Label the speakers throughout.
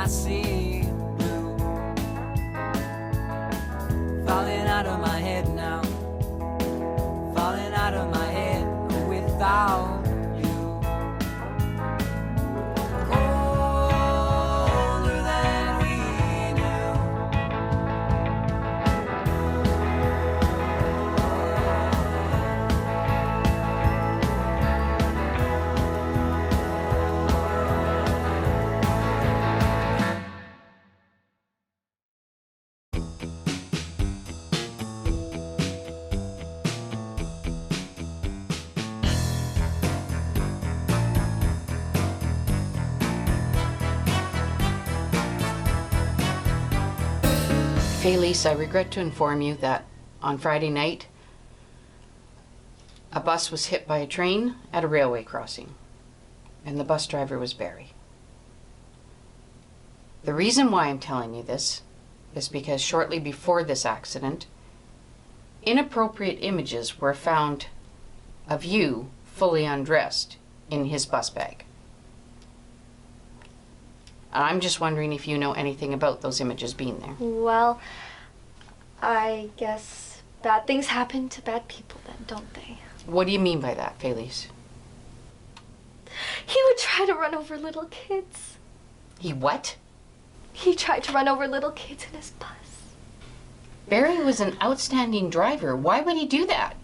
Speaker 1: see blue falling out of my head now, falling out of my head without
Speaker 2: Felice, I regret to inform you that on Friday night, a bus was hit by a train at a railway crossing, and the bus driver was Barry. The reason why I'm telling you this is because shortly before this accident, inappropriate images were found of you fully undressed in his bus bag. I'm just wondering if you know anything about those images being there.
Speaker 3: Well, I guess bad things happen to bad people then, don't they?
Speaker 2: What do you mean by that, Felice?
Speaker 3: He would try to run over little kids.
Speaker 2: He what?
Speaker 3: He tried to run over little kids in his bus.
Speaker 2: Barry was an outstanding driver. Why would he do that?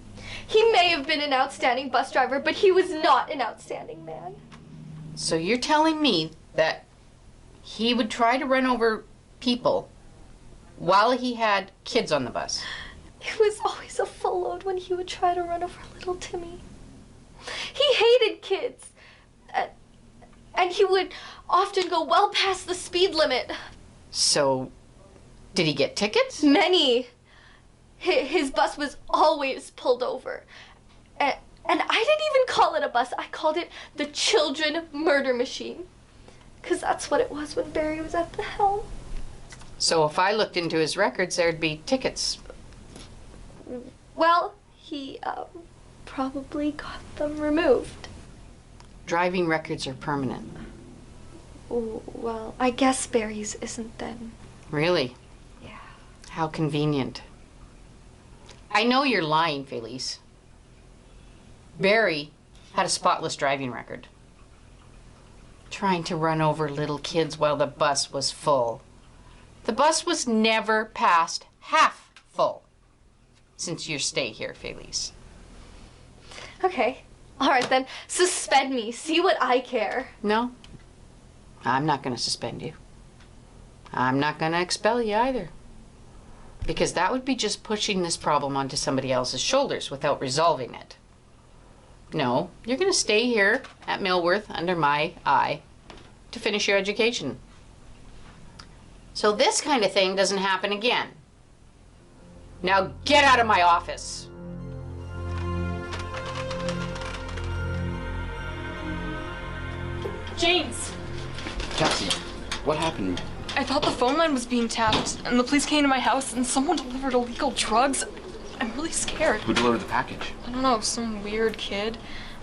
Speaker 3: He may have been an outstanding bus driver, but he was not an outstanding man.
Speaker 2: So you're telling me that he would try to run over people while he had kids on the bus?
Speaker 3: It was always a full load when he would try to run over little Timmy. He hated kids. And he would often go well past the speed limit.
Speaker 2: So, did he get tickets?
Speaker 3: Many. His bus was always pulled over. And I didn't even call it a bus. I called it the children murder machine. Because that's what it was when Barry was at the helm.
Speaker 2: So if I looked into his records, there'd be tickets.
Speaker 3: Well, he probably got them removed.
Speaker 2: Driving records are permanent.
Speaker 3: Well, I guess Barry's isn't then.
Speaker 2: Really?
Speaker 3: Yeah.
Speaker 2: How convenient. I know you're lying, Felice. Barry had a spotless driving record. Trying to run over little kids while the bus was full. The bus was never past half full since your stay here, Felice.
Speaker 3: Okay. All right, then. Suspend me. See what I care.
Speaker 2: No. I'm not going to suspend you. I'm not going to expel you either. Because that would be just pushing this problem onto somebody else's shoulders without resolving it. No, you're going to stay here at Millworth under my eye to finish your education. So this kind of thing doesn't happen again. Now get out of my office.
Speaker 4: James!
Speaker 5: Cassie, what happened?
Speaker 4: I thought the phone line was being tapped, and the police came to my house, and someone delivered illegal drugs. I'm really scared.
Speaker 5: Who delivered the package?
Speaker 4: I don't know, some weird kid.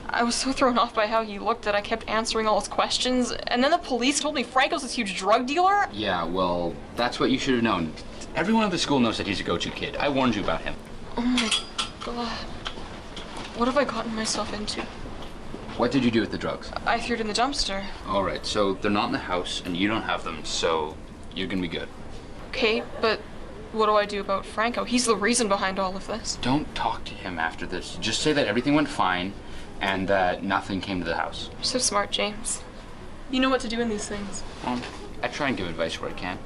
Speaker 4: I was so thrown off by how he looked that I kept answering all his questions, and then the police told me Franco's this huge drug dealer.
Speaker 5: Yeah, well, that's what you should have known. Everyone at the school knows that he's a go-to kid. I warned you about him.
Speaker 4: Oh my god. What have I gotten myself into?
Speaker 5: What did you do with the drugs?
Speaker 4: I threw it in the dumpster.
Speaker 5: All right, so they're not in the house, and you don't have them, so you're gonna be good.
Speaker 4: Okay, but what do I do about Franco? He's the reason behind all of this.
Speaker 5: Don't talk to him after this. Just say that everything went fine, and that nothing came to the house.
Speaker 4: You're so smart, James. You know what to do in these things.
Speaker 5: I try and give advice where I can.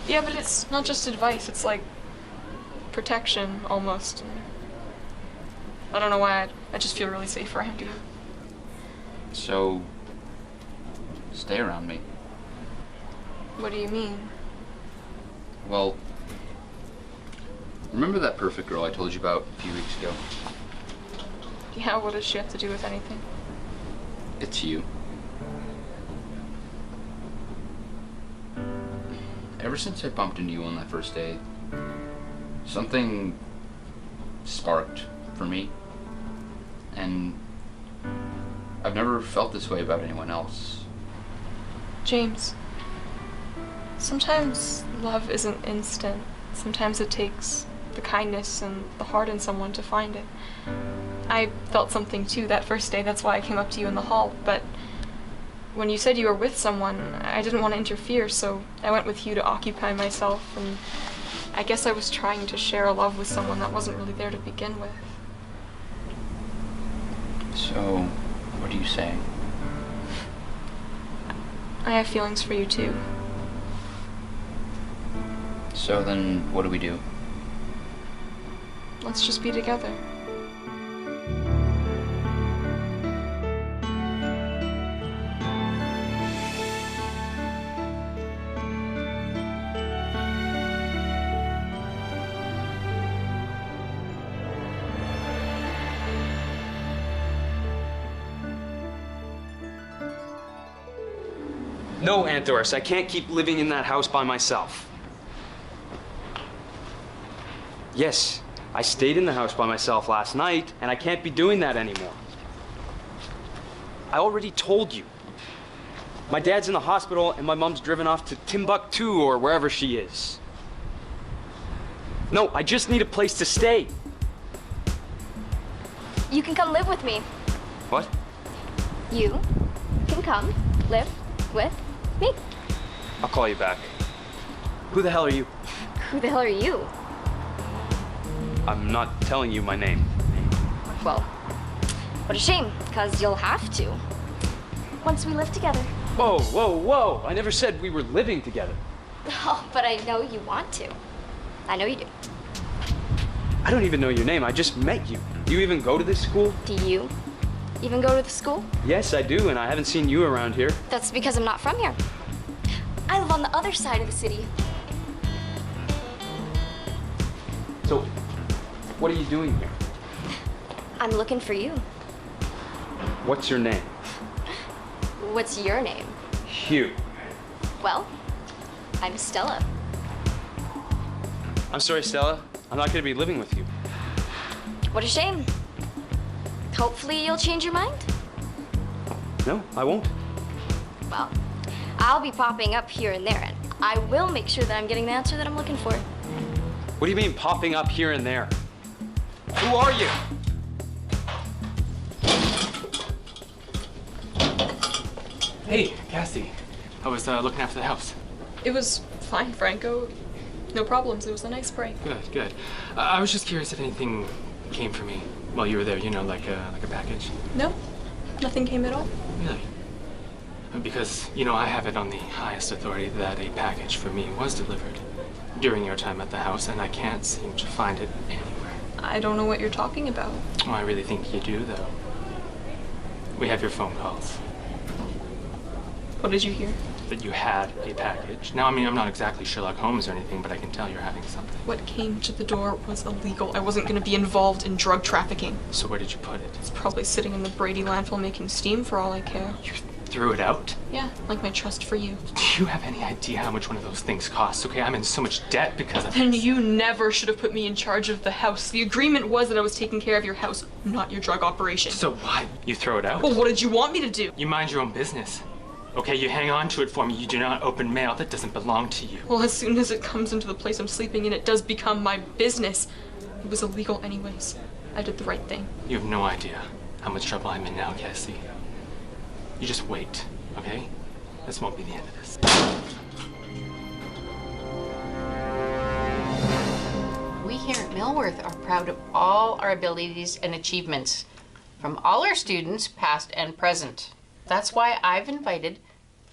Speaker 4: Yeah, but it's not just advice, it's like protection, almost. I don't know why, I just feel really safe around you.
Speaker 5: So, stay around me.
Speaker 4: What do you mean?
Speaker 5: Well, remember that perfect girl I told you about a few weeks ago?
Speaker 4: Yeah, what does she have to do with anything?
Speaker 5: It's you. Ever since I bumped into you on that first day, something sparked for me. And I've never felt this way about anyone else.
Speaker 4: James, Sometimes love isn't instant. Sometimes it takes the kindness and the heart in someone to find it. I felt something too that first day, that's why I came up to you in the hall, but when you said you were with someone, I didn't want to interfere, so I went with you to occupy myself, and I guess I was trying to share a love with someone that wasn't really there to begin with.
Speaker 5: So, what are you saying?
Speaker 4: I have feelings for you too.
Speaker 5: So then, what do we do?
Speaker 4: Let's just be together.
Speaker 6: No, Anthorus, I can't keep living in that house by myself. Yes, I stayed in the house by myself last night, and I can't be doing that anymore. I already told you. My dad's in the hospital, and my mom's driven off to Timbuktu or wherever she is. No, I just need a place to stay.
Speaker 3: You can come live with me.
Speaker 6: What?
Speaker 3: You can come live with me.
Speaker 6: I'll call you back. Who the hell are you?
Speaker 3: Who the hell are you?
Speaker 6: I'm not telling you my name.
Speaker 3: Well, what a shame, because you'll have to. Once we live together.
Speaker 6: Whoa, whoa, whoa! I never said we were living together.
Speaker 3: Oh, but I know you want to. I know you do.
Speaker 6: I don't even know your name. I just met you. Do you even go to this school?
Speaker 3: Do you even go to the school?
Speaker 6: Yes, I do, and I haven't seen you around here.
Speaker 3: That's because I'm not from here. I live on the other side of the city.
Speaker 6: So, what are you doing here?
Speaker 3: I'm looking for you.
Speaker 6: What's your name?
Speaker 3: What's your name?
Speaker 6: Hugh.
Speaker 3: Well, I'm Stella.
Speaker 6: I'm sorry, Stella. I'm not going to be living with you.
Speaker 3: What a shame. Hopefully you'll change your mind.
Speaker 6: No, I won't.
Speaker 3: Well, I'll be popping up here and there, and I will make sure that I'm getting the answer that I'm looking for.
Speaker 6: What do you mean popping up here and there? Who are you?
Speaker 7: Hey, Cassie. I was looking after the house.
Speaker 4: It was fine, Franco. No problems. It was a nice break.
Speaker 7: Good, good. I was just curious if anything came for me while you were there, you know, like a package.
Speaker 4: No, nothing came at all.
Speaker 7: Really? Because, you know, I have it on the highest authority that a package for me was delivered during your time at the house, and I can't seem to find it anywhere.
Speaker 4: I don't know what you're talking about.
Speaker 7: Oh, I really think you do, though. We have your phone calls.
Speaker 4: What did you hear?
Speaker 7: That you had a package. Now, I mean, I'm not exactly Sherlock Holmes or anything, but I can tell you're having something.
Speaker 4: What came to the door was illegal. I wasn't going to be involved in drug trafficking.
Speaker 7: So where did you put it?
Speaker 4: It's probably sitting in the Brady landfill making steam for all I care.
Speaker 7: You threw it out?
Speaker 4: Yeah, like my trust for you.
Speaker 7: Do you have any idea how much one of those things costs? Okay, I'm in so much debt because of
Speaker 4: Then
Speaker 7: this.
Speaker 4: you never should have put me in charge of the house. The agreement was that I was taking care of your house, not your drug operation.
Speaker 7: So what? You throw it out?
Speaker 4: Well, what did you want me to do?
Speaker 7: You mind your own business. Okay, you hang on to it for me. You do not open mail that doesn't belong to you.
Speaker 4: Well, as soon as it comes into the place I'm sleeping in, it does become my business. It was illegal anyways. I did the right thing.
Speaker 7: You have no idea how much trouble I'm in now, Cassie. You just wait, okay? This won't be the end of this.
Speaker 2: We here at Millworth are proud of all our abilities and achievements from all our students, past and present. That's why I've invited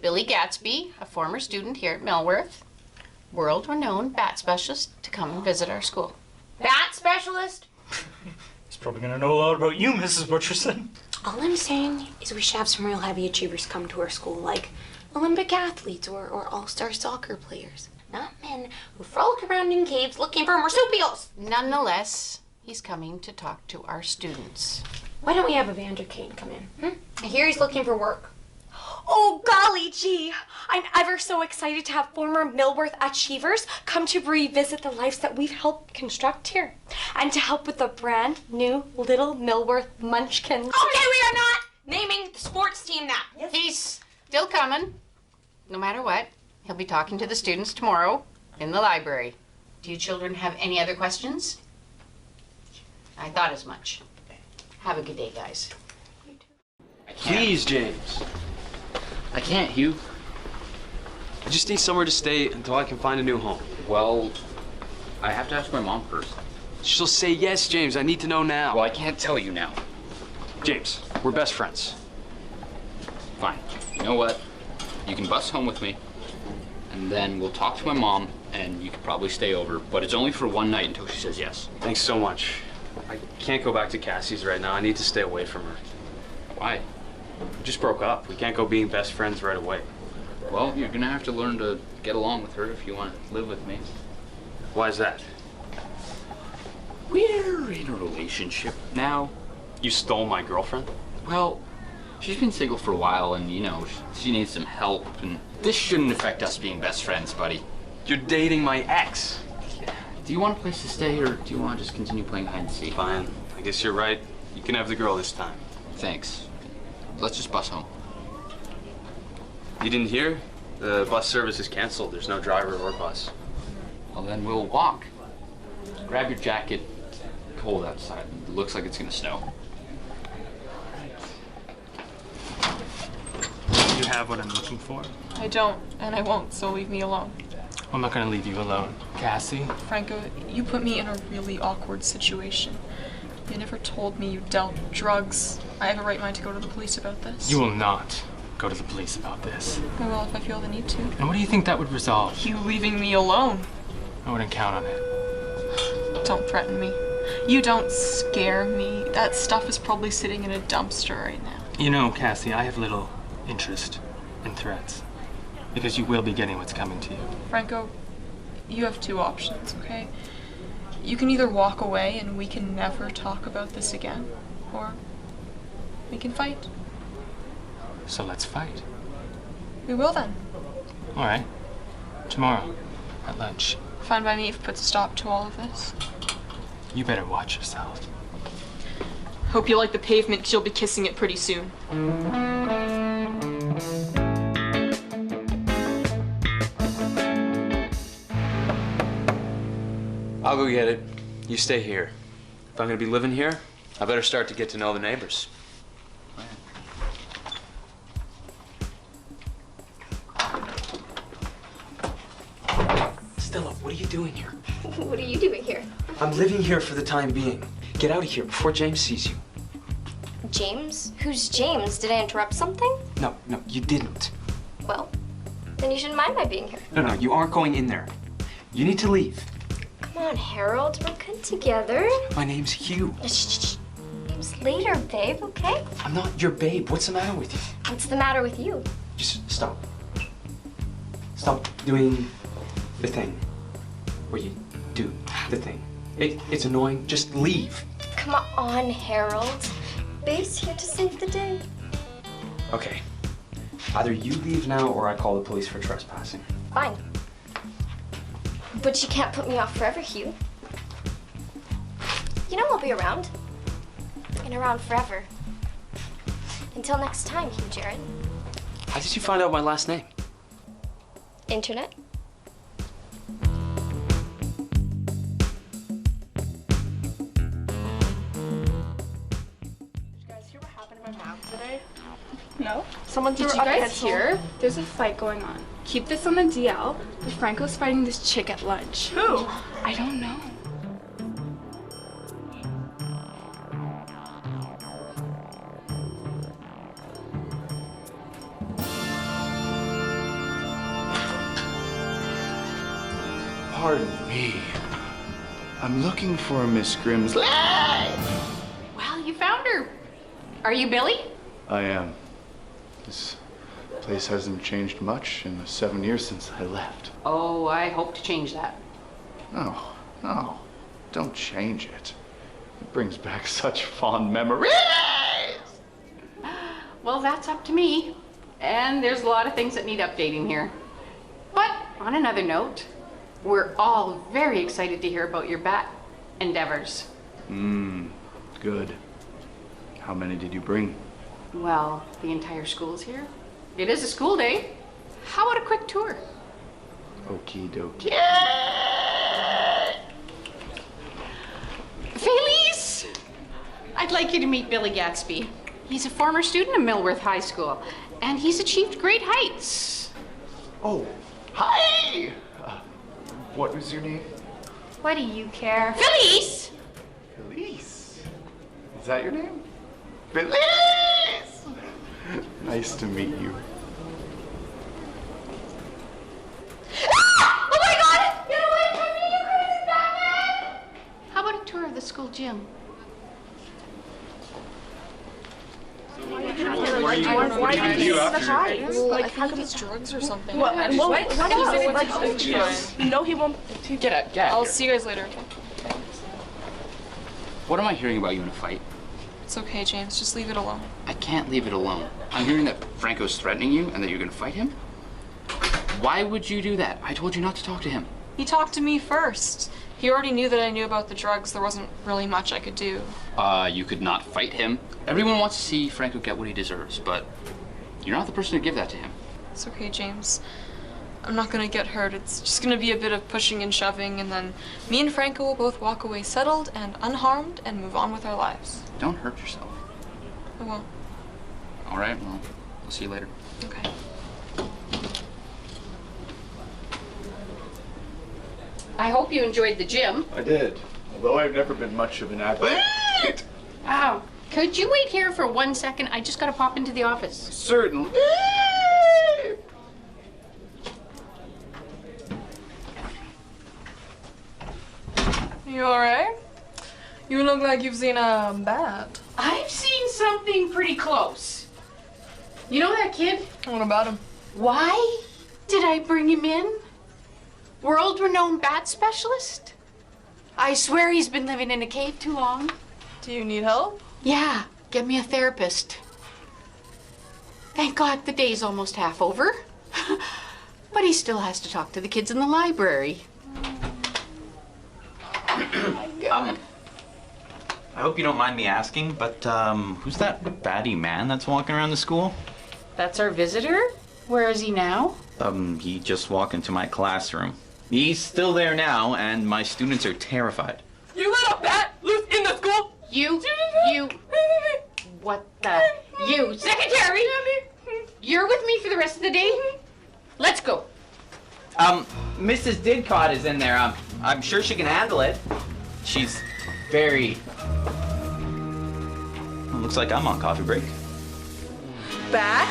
Speaker 2: Billy Gatsby, a former student here at Millworth, world-renowned bat specialist, to come and visit our school.
Speaker 8: Bat specialist?
Speaker 9: He's probably gonna know a lot about you, Mrs. Butcherson.
Speaker 8: All I'm saying is we should have some real heavy achievers come to our school, like Olympic athletes or all-star soccer players. Not men who frolic around in caves looking for marsupials.
Speaker 2: Nonetheless, he's coming to talk to our students.
Speaker 8: Why don't we have Evander Kane come in? I hear he's looking for work.
Speaker 10: Oh, golly gee! I'm ever so excited to have former Millworth achievers come to revisit the lives that we've helped construct here. And to help with the brand new Little Millworth Munchkins.
Speaker 8: Okay, we are not naming the sports team that.
Speaker 2: He's still coming, no matter what. He'll be talking to the students tomorrow in the library. Do you children have any other questions? I thought as much. Have a good day, guys.
Speaker 6: Please, James.
Speaker 5: I can't, Hugh.
Speaker 6: I just need somewhere to stay until I can find a new home.
Speaker 5: Well, I have to ask my mom first.
Speaker 6: She'll say yes, James. I need to know now.
Speaker 5: Well, I can't tell you now.
Speaker 6: James, we're best friends.
Speaker 5: Fine. You know what? You can bus home with me, and then we'll talk to my mom, and you can probably stay over, but it's only for one night until she says yes.
Speaker 6: Thanks so much. I can't go back to Cassie's right now. I need to stay away from her.
Speaker 5: Why?
Speaker 6: We just broke up. We can't go being best friends right away.
Speaker 5: Well, you're gonna have to learn to get along with her if you want to live with me.
Speaker 6: Why is that?
Speaker 5: We're in a relationship now.
Speaker 6: You stole my girlfriend?
Speaker 5: Well, she's been single for a while, and you know, she needs some help, and this shouldn't affect us being best friends, buddy.
Speaker 6: You're dating my ex.
Speaker 5: Do you want a place to stay, or do you want to just continue playing hide and seek?
Speaker 6: Fine. I guess you're right. You can have the girl this time.
Speaker 5: Thanks. Let's just bus home.
Speaker 6: You didn't hear? The bus service is canceled. There's no driver or bus.
Speaker 5: Well, then we'll walk. Grab your jacket. It's cold outside. It looks like it's gonna snow.
Speaker 7: You have what I'm looking for?
Speaker 4: I don't, and I won't, so leave me alone.
Speaker 7: I'm not gonna leave you alone. Cassie?
Speaker 4: Franco, you put me in a really awkward situation. You never told me you dealt drugs. I have a right mind to go to the police about this.
Speaker 7: You will not go to the police about this.
Speaker 4: I will if I feel the need to.
Speaker 7: And what do you think that would resolve?
Speaker 4: You leaving me alone.
Speaker 7: I wouldn't count on it.
Speaker 4: Don't threaten me. You don't scare me. That stuff is probably sitting in a dumpster right now.
Speaker 7: You know, Cassie, I have little interest in threats. Because you will be getting what's coming to you.
Speaker 4: Franco, you have two options, okay? You can either walk away and we can never talk about this again, or we can fight.
Speaker 7: So let's fight.
Speaker 4: We will then.
Speaker 7: All right. Tomorrow, at lunch.
Speaker 4: Fine by me if it puts a stop to all of this.
Speaker 7: You better watch yourself.
Speaker 4: Hope you like the pavement, 'cause you'll be kissing it pretty soon.
Speaker 6: I'll go get it. You stay here. If I'm gonna be living here, I better start to get to know the neighbors. Stella, what are you doing here?
Speaker 3: What are you doing here?
Speaker 6: I'm living here for the time being. Get out of here before James sees you.
Speaker 3: James? Who's James? Did I interrupt something?
Speaker 6: No, you didn't.
Speaker 3: Well, then you shouldn't mind my being here.
Speaker 6: No, you aren't going in there. You need to leave.
Speaker 3: Come on, Harold. We're good together.
Speaker 6: My name's Hugh.
Speaker 3: Shh. Name's later, babe, okay?
Speaker 6: I'm not your babe. What's the matter with you?
Speaker 3: What's the matter with you?
Speaker 6: Just stop. Stop doing the thing where you do the thing. It's annoying. Just leave.
Speaker 3: Come on, Harold. Babe's here to save the day.
Speaker 6: Okay. Either you leave now or I call the police for trespassing.
Speaker 3: Fine. But you can't put me off forever, Hugh. You know I'll be around. And around forever. Until next time, Hugh Jared.
Speaker 6: How did you find out my last name?
Speaker 3: Internet?
Speaker 11: No. Someone threw
Speaker 10: Did you
Speaker 11: a
Speaker 10: guys
Speaker 11: pencil.
Speaker 10: hear? There's a fight going on. Keep this on the DL, but Franco's fighting this chick at lunch.
Speaker 11: Who?
Speaker 10: I don't know.
Speaker 12: Pardon me. I'm looking for Miss Grimsley.
Speaker 2: Well, you found her. Are you Billy?
Speaker 12: I am. This place hasn't changed much in the 7 years since I left.
Speaker 2: Oh, I hope to change that.
Speaker 12: No, don't change it. It brings back such fond memories.
Speaker 2: Well, that's up to me. And there's a lot of things that need updating here. But on another note, we're all very excited to hear about your bat endeavors.
Speaker 12: Good. How many did you bring?
Speaker 2: Well, the entire school's here. It is a school day. How about a quick tour?
Speaker 12: Okie dokie.
Speaker 2: Felice! I'd like you to meet Billy Gatsby. He's a former student of Millworth High School, and he's achieved great heights.
Speaker 12: Oh, hi! What was your name?
Speaker 10: What do you care?
Speaker 2: Felice!
Speaker 12: Felice. Is that your name? Felice! Nice to meet you.
Speaker 2: Ah! Oh my God! Get away from me, you crazy Batman! How about a tour of the school gym?
Speaker 4: Why do you like, how come it's drugs or something?
Speaker 11: No, he won't.
Speaker 5: Get out, get out.
Speaker 4: I'll see you guys later.
Speaker 5: What am I hearing about you in a fight?
Speaker 4: It's okay, James. Just leave it alone.
Speaker 5: I can't leave it alone. I'm hearing that Franco's threatening you and that you're gonna fight him. Why would you do that? I told you not to talk to him.
Speaker 4: He talked to me first. He already knew that I knew about the drugs. There wasn't really much I could do.
Speaker 5: You could not fight him. Everyone wants to see Franco get what he deserves, but you're not the person to give that to him.
Speaker 4: It's okay, James. I'm not gonna get hurt. It's just gonna be a bit of pushing and shoving, and then me and Franco will both walk away settled and unharmed and move on with our lives.
Speaker 5: Don't hurt yourself.
Speaker 4: I won't.
Speaker 5: All right, well, we'll see you later.
Speaker 4: Okay.
Speaker 2: I hope you enjoyed the gym.
Speaker 12: I did, although I've never been much of an athlete.
Speaker 2: Wow. Could you wait here for 1 second? I just gotta pop into the office.
Speaker 12: Certainly.
Speaker 4: You alright? You look like you've seen a bat.
Speaker 2: I've seen something pretty close. You know that kid?
Speaker 4: What about him?
Speaker 2: Why did I bring him in? World-renowned bat specialist? I swear he's been living in a cave too long.
Speaker 4: Do you need help?
Speaker 2: Yeah, get me a therapist. Thank God the day's almost half over. But he still has to talk to the kids in the library.
Speaker 13: I hope you don't mind me asking, but who's that batty man that's walking around the school?
Speaker 2: That's our visitor? Where is he now?
Speaker 13: He just walked into my classroom. He's still there now, and my students are terrified.
Speaker 11: You let a bat loose in the school?
Speaker 2: You, what the, you, secretary! You're with me for the rest of the day? Let's go.
Speaker 13: Mrs. Didcott is in there. I'm sure she can handle it. She's very... Well, looks like I'm on coffee break.
Speaker 10: Back?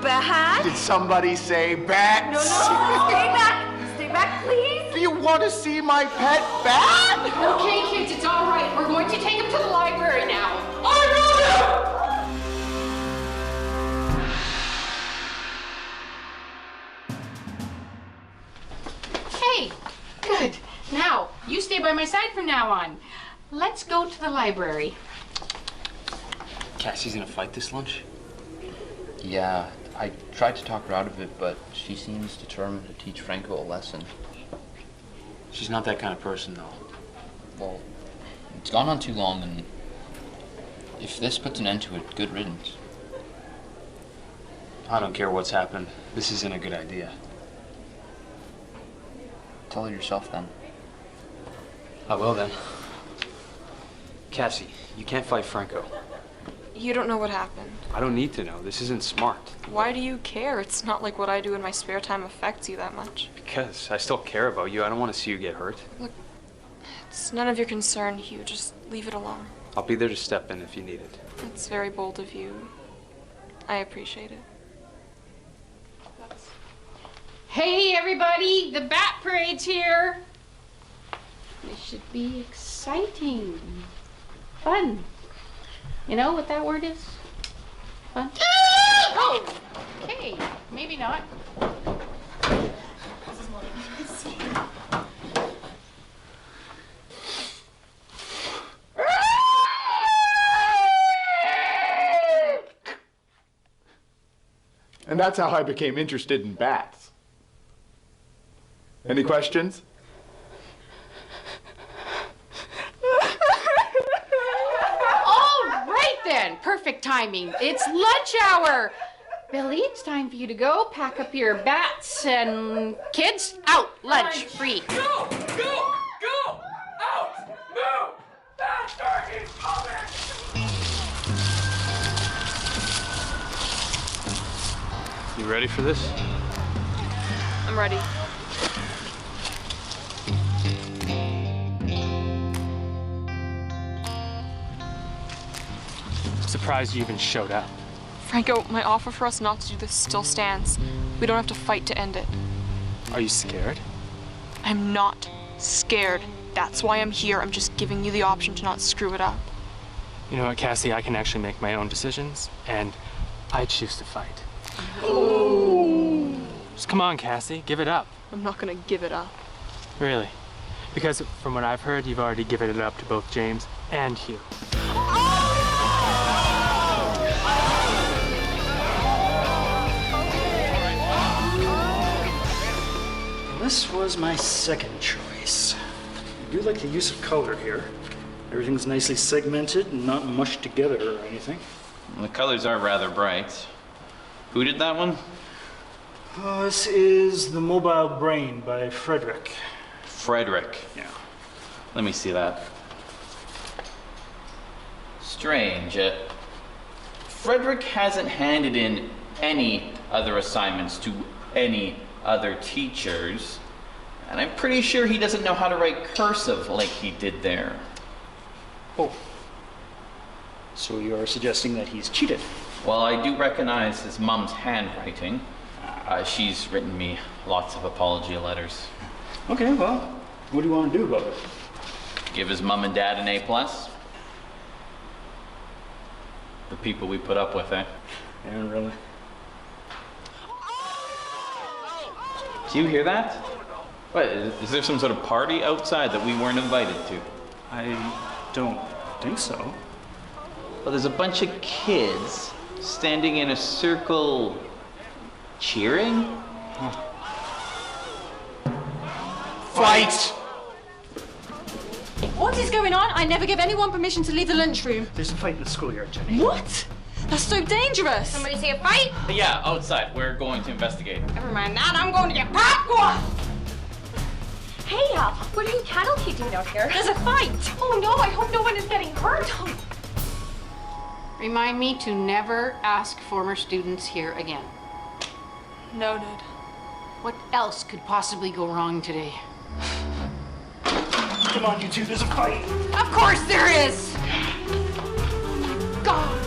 Speaker 10: Back?
Speaker 12: Did somebody say bats?
Speaker 10: No, stay back. Stay back, please.
Speaker 12: Do you want to see my pet bat?
Speaker 2: Okay, kids, it's all right. We're going to take him to the library now. Hey, good. Now, you stay by my side from now on. Let's go to the library.
Speaker 6: Cassie's gonna fight this lunch?
Speaker 5: Yeah, I tried to talk her out of it, but she seems determined to teach Franco a lesson.
Speaker 6: She's not that kind of person, though.
Speaker 5: Well, it's gone on too long, and if this puts an end to it, good riddance.
Speaker 6: I don't care what's happened. This isn't a good idea.
Speaker 5: Tell her yourself, then.
Speaker 6: I will, then. Cassie, you can't fight Franco.
Speaker 4: You don't know what happened.
Speaker 6: I don't need to know. This isn't smart.
Speaker 4: Why do you care? It's not like what I do in my spare time affects you that much.
Speaker 6: Because I still care about you. I don't want to see you get hurt.
Speaker 4: Look, it's none of your concern, Hugh. Just leave it alone.
Speaker 6: I'll be there to step in if you need it.
Speaker 4: It's very bold of you. I appreciate it.
Speaker 2: Hey, everybody, the bat parade's here. This should be exciting. Fun. You know what that word is? Fun? Oh, okay, maybe not.
Speaker 12: And that's how I became interested in bats. Any questions?
Speaker 2: All right then, perfect timing. It's lunch hour. Billy, it's time for you to go. Pack up your bats and kids, out. Lunch, free.
Speaker 11: Go! Go! Go! Out! Move! That turkey's coming!
Speaker 7: You ready for this?
Speaker 4: I'm ready.
Speaker 7: I'm surprised you even showed up.
Speaker 4: Franco, my offer for us not to do this still stands. We don't have to fight to end it.
Speaker 7: Are you scared?
Speaker 4: I'm not scared. That's why I'm here. I'm just giving you the option to not screw it up.
Speaker 7: You know what, Cassie? I can actually make my own decisions, and I choose to fight.
Speaker 4: Ooh.
Speaker 7: Just come on, Cassie. Give it up.
Speaker 4: I'm not gonna give it up.
Speaker 7: Really? Because from what I've heard, you've already given it up to both James and Hugh.
Speaker 9: This was my second choice. I do like the use of color here. Everything's nicely segmented and not mushed together or anything.
Speaker 13: The colors are rather bright. Who did that one?
Speaker 9: This is The Mobile Brain by Frederick.
Speaker 13: Frederick.
Speaker 9: Yeah.
Speaker 13: Let me see that. Strange. Frederick hasn't handed in any other assignments to any other teachers, and I'm pretty sure he doesn't know how to write cursive like he did there.
Speaker 9: Oh. So you're suggesting that he's cheated?
Speaker 13: Well, I do recognize his mom's handwriting. She's written me lots of apology letters.
Speaker 9: Okay, well, what do you want to do about it?
Speaker 13: Give his mom and dad an A+. The people we put up with, eh?
Speaker 9: Yeah, really.
Speaker 13: Do you hear that? What, is there some sort of party outside that we weren't invited to?
Speaker 9: I don't think so.
Speaker 13: Well, there's a bunch of kids standing in a circle cheering?
Speaker 9: Fight!
Speaker 14: What is going on? I never give anyone permission to leave the lunchroom.
Speaker 9: There's a fight in the schoolyard, Jenny.
Speaker 14: What? That's so dangerous.
Speaker 8: Somebody see a fight?
Speaker 13: Yeah, outside. We're going to investigate.
Speaker 8: Never mind that. I'm going to get popcorn.
Speaker 10: Hey, what are you cattle doing out here?
Speaker 14: There's a fight.
Speaker 10: Oh no, I hope no one is getting hurt.
Speaker 2: Remind me to never ask former students here again.
Speaker 4: Noted.
Speaker 2: What else could possibly go wrong today?
Speaker 9: Come on, you two, there's a fight.
Speaker 2: Of course there is! God!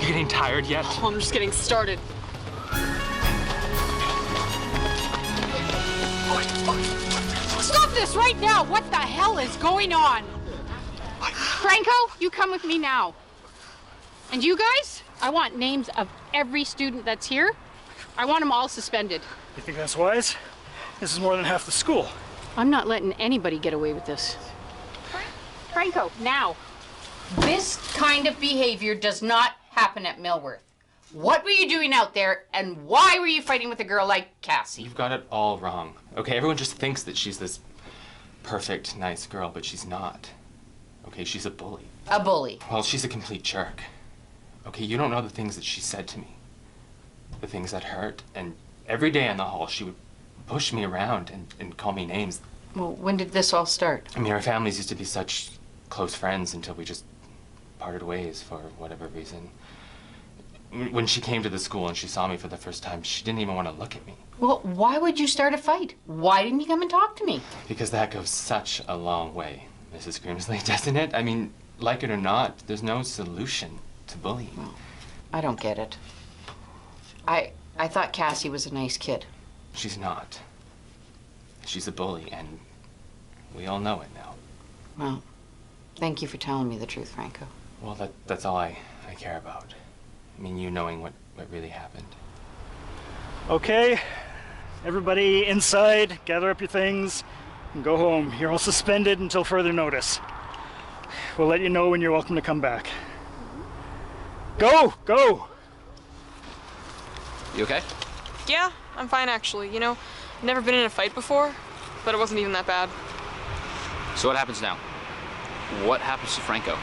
Speaker 7: You getting tired yet?
Speaker 4: Oh, I'm just getting started.
Speaker 2: Stop this right now! What the hell is going on? Franco, you come with me now. And you guys, I want names of every student that's here. I want them all suspended.
Speaker 9: You think that's wise? This is more than half the school.
Speaker 2: I'm not letting anybody get away with this. Franco, now. This kind of behavior does not happen at Millworth. What were you doing out there, and why were you fighting with a girl like Cassie?
Speaker 6: You've got it all wrong. Okay, everyone just thinks that she's this perfect, nice girl, but she's not. Okay, she's a bully.
Speaker 2: A bully?
Speaker 6: Well, she's a complete jerk. Okay, you don't know the things that she said to me. The things that hurt, and every day in the hall she would push me around and call me names.
Speaker 2: Well, when did this all start?
Speaker 6: I mean, our families used to be such close friends until we just parted ways for whatever reason. When she came to the school and she saw me for the first time, she didn't even want to look at me.
Speaker 2: Well, why would you start a fight? Why didn't you come and talk to me?
Speaker 6: Because that goes such a long way, Mrs. Grimsley, doesn't it? I mean, like it or not, there's no solution to bullying.
Speaker 2: I don't get it. I thought Cassie was a nice kid.
Speaker 6: She's not. She's a bully, and we all know it now.
Speaker 2: Well, thank you for telling me the truth, Franco.
Speaker 6: Well, that's all I care about. I mean, you knowing what really happened.
Speaker 9: Okay, everybody inside, gather up your things, and go home. You're all suspended until further notice. We'll let you know when you're welcome to come back. Go! Go!
Speaker 5: You okay?
Speaker 4: Yeah, I'm fine actually. You know, I've never been in a fight before, but it wasn't even that bad.
Speaker 5: So what happens now? What happens to Franco?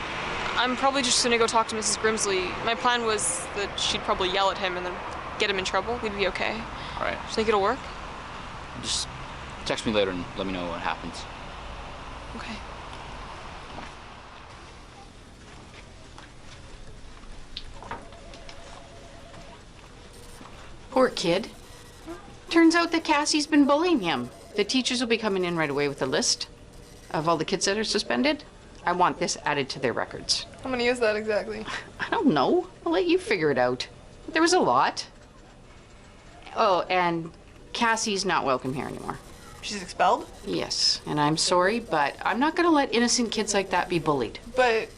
Speaker 4: I'm probably just gonna go talk to Mrs. Grimsley. My plan was that she'd probably yell at him and then get him in trouble. We'd be okay.
Speaker 5: All right.
Speaker 4: Do you think it'll work?
Speaker 5: Just text me later and let me know what happens.
Speaker 4: Okay.
Speaker 2: Poor kid. Turns out that Cassie's been bullying him. The teachers will be coming in right away with a list of all the kids that are suspended. I want this added to their records.
Speaker 4: How many is that exactly?
Speaker 2: I don't know. I'll let you figure it out. But there was a lot. Oh, and Cassie's not welcome here anymore.
Speaker 15: She's expelled?
Speaker 2: Yes, and I'm sorry, but I'm not going to let innocent kids like that be bullied.
Speaker 4: But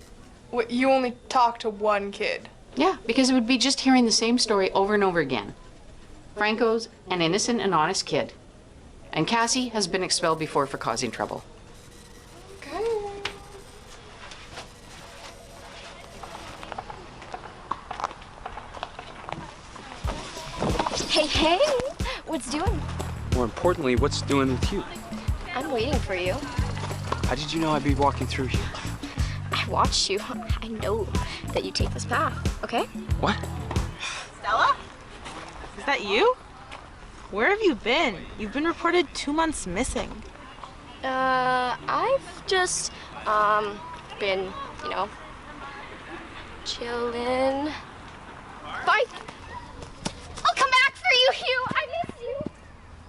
Speaker 4: you only talk to one kid.
Speaker 2: Yeah, because it would be just hearing the same story over and over again. Franco's an innocent and honest kid. And Cassie has been expelled before for causing trouble.
Speaker 16: Hey, hey! What's doing?
Speaker 6: More importantly, what's doing with you?
Speaker 16: I'm waiting for you.
Speaker 6: How did you know I'd be walking through here?
Speaker 16: I watched you. I know that you take this path, okay?
Speaker 6: What?
Speaker 15: Stella? Is that you? Where have you been? You've been reported 2 months missing.
Speaker 16: I've just, been, chillin'. Bye! I'll come back for you, Hugh! I miss you!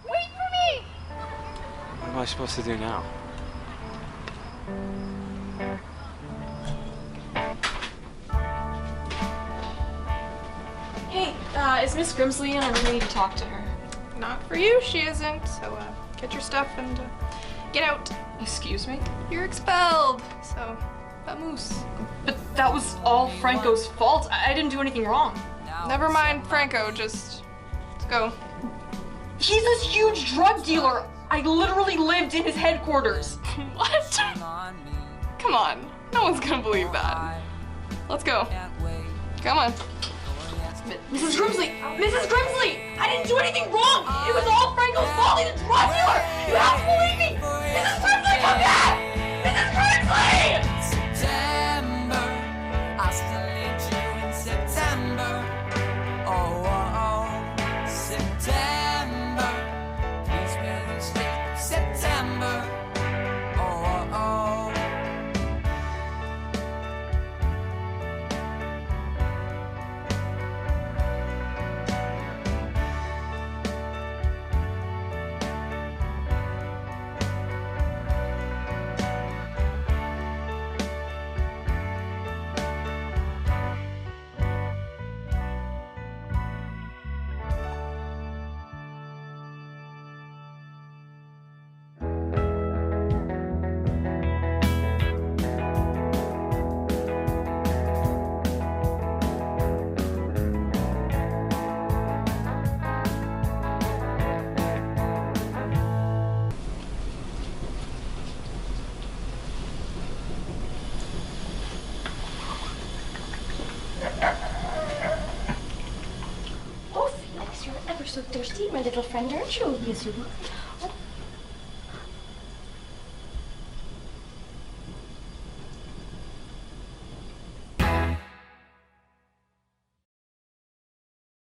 Speaker 16: Wait for me!
Speaker 6: What am I supposed to do now?
Speaker 4: Hey, is Miss Grimsley in? I really need to talk to her.
Speaker 17: Not for you, she isn't. So, get your stuff and get out.
Speaker 4: Excuse me?
Speaker 17: You're expelled. So, vamoose.
Speaker 4: But that was all Franco's fault. I didn't do anything wrong.
Speaker 17: Never mind, Franco. Just let's go.
Speaker 4: He's this huge drug dealer. I literally lived in his headquarters.
Speaker 17: What? Come on. No one's gonna believe that. Let's go. Come on.
Speaker 4: Mrs. Grimsley! Mrs. Grimsley! I didn't do anything wrong! It was all Franco's fault! He's a drug dealer! You have to believe me! Mrs. Grimsley, come back! Mrs. Grimsley!
Speaker 1: September, I still need you in September. Oh, oh, oh, September. Please will you stay September. Oh, oh, oh.
Speaker 10: Oh, Felix, you're ever so thirsty, my little friend, aren't you? Yes, you are.